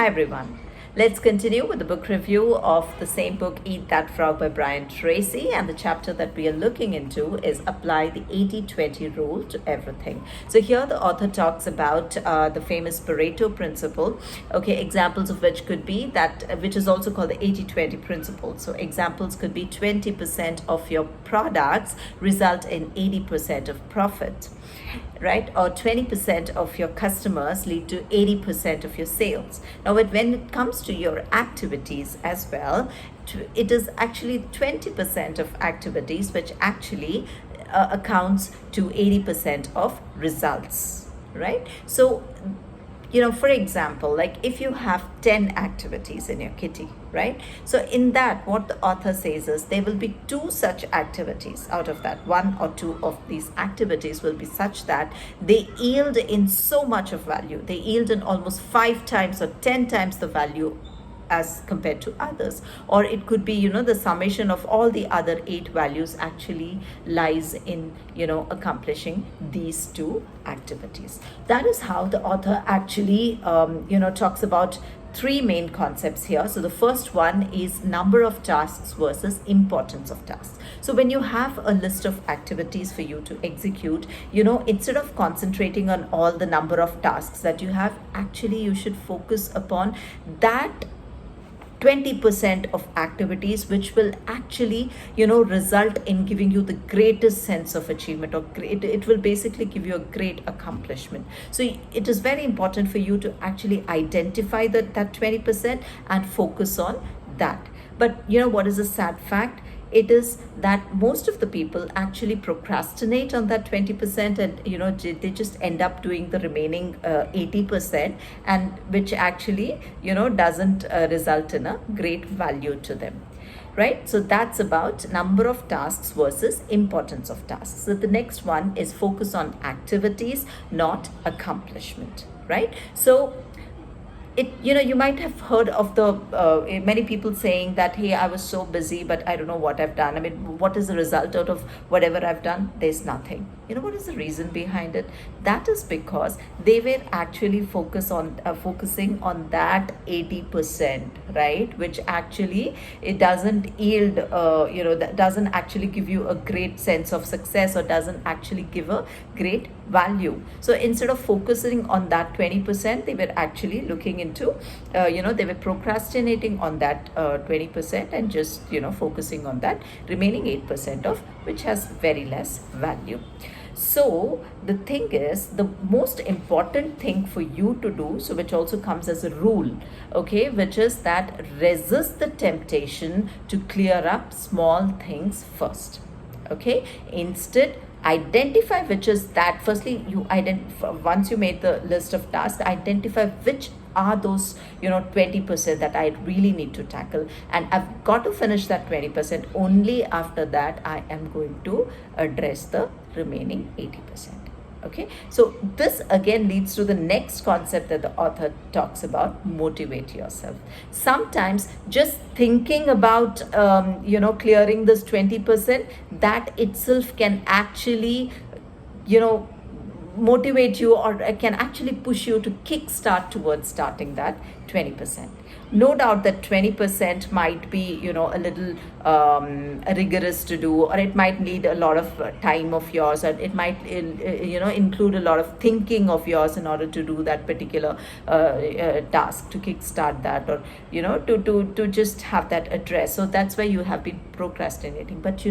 Hi everyone. Let's continue with the book review of the same book, Eat That Frog by Brian Tracy. And the chapter that we are looking into is Apply the 80-20 rule to everything. So here the author talks about the famous Pareto principle. Okay, examples of which could be that, which is also called the 80-20 principle. So examples could be 20% of your products result in 80% of profit, right? Or 20% of your customers lead to 80% of your sales. Now, when it comes to your activities as well, it is actually 20% of activities which actually accounts to 80% of results, right? So, for example, like if you have 10 activities in your kitty, right? So in that, what the author says is there will be 2 such activities out of that. 1 or 2 of these activities will be such that they yield in so much of value. They yield in almost 5 times or 10 times the value as compared to others. Or it could be, the summation of all the other 8 values actually lies in, accomplishing these 2 activities. That is how the author actually, talks about 3 main concepts here. So the first one is number of tasks versus importance of tasks. So when you have a list of activities for you to execute, instead of concentrating on all the number of tasks that you have, actually you should focus upon that 20% of activities which will actually result in giving you the greatest sense of achievement, or it will basically give you a great accomplishment. So it is very important for you to actually identify that 20% and focus on that. But what is a sad fact? It is that most of the people actually procrastinate on that 20%, and they just end up doing the remaining 80%, and which actually doesn't result in a great value to them, right? So that's about number of tasks versus importance of tasks. So the next one is focus on activities, not accomplishment, right? So you might have heard of the many people saying that, hey, I was so busy, but I don't know what I've done. I mean, what is the result out of whatever I've done? There's nothing. What is the reason behind it? That is because they were actually focusing on that 80%, right? Which actually it doesn't yield, that doesn't actually give you a great sense of success, or doesn't actually give a great value. So instead of focusing on that 20%, they were actually looking into, they were procrastinating on that 20% and just, focusing on that remaining 8% of which has very less value. So the thing is, the most important thing for you to do, so which also comes as a rule, okay, which is that resist the temptation to clear up small things first. Okay, instead identify which is that. Firstly, you identify, once you made the list of tasks, identify which are those 20% that I really need to tackle, and I've got to finish that 20%. Only after that I am going to address the remaining 80%. Okay, so this again leads to the next concept that the author talks about: motivate yourself. Sometimes just thinking about clearing this 20%, that itself can actually motivate you, or can actually push you to kickstart towards starting that 20%. No doubt that 20% might be a little rigorous to do, or it might need a lot of time of yours, and it might include a lot of thinking of yours in order to do that particular task, to kickstart that, or to just have that address. So that's why you have been procrastinating. But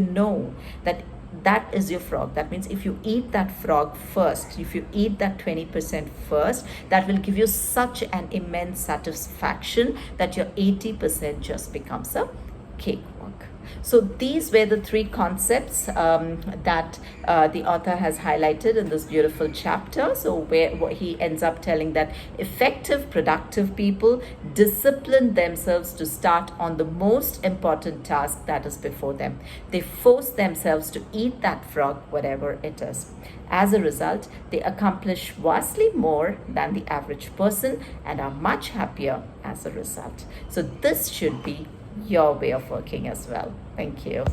that is your frog. That means if you eat that frog first, if you eat that 20% first, that will give you such an immense satisfaction that your 80% just becomes a cakewalk. So these were the 3 concepts that the author has highlighted in this beautiful chapter. So where he ends up telling that effective, productive people discipline themselves to start on the most important task that is before them. They force themselves to eat that frog, whatever it is. As a result, they accomplish vastly more than the average person and are much happier as a result. So this should be your way of working as well. Thank you.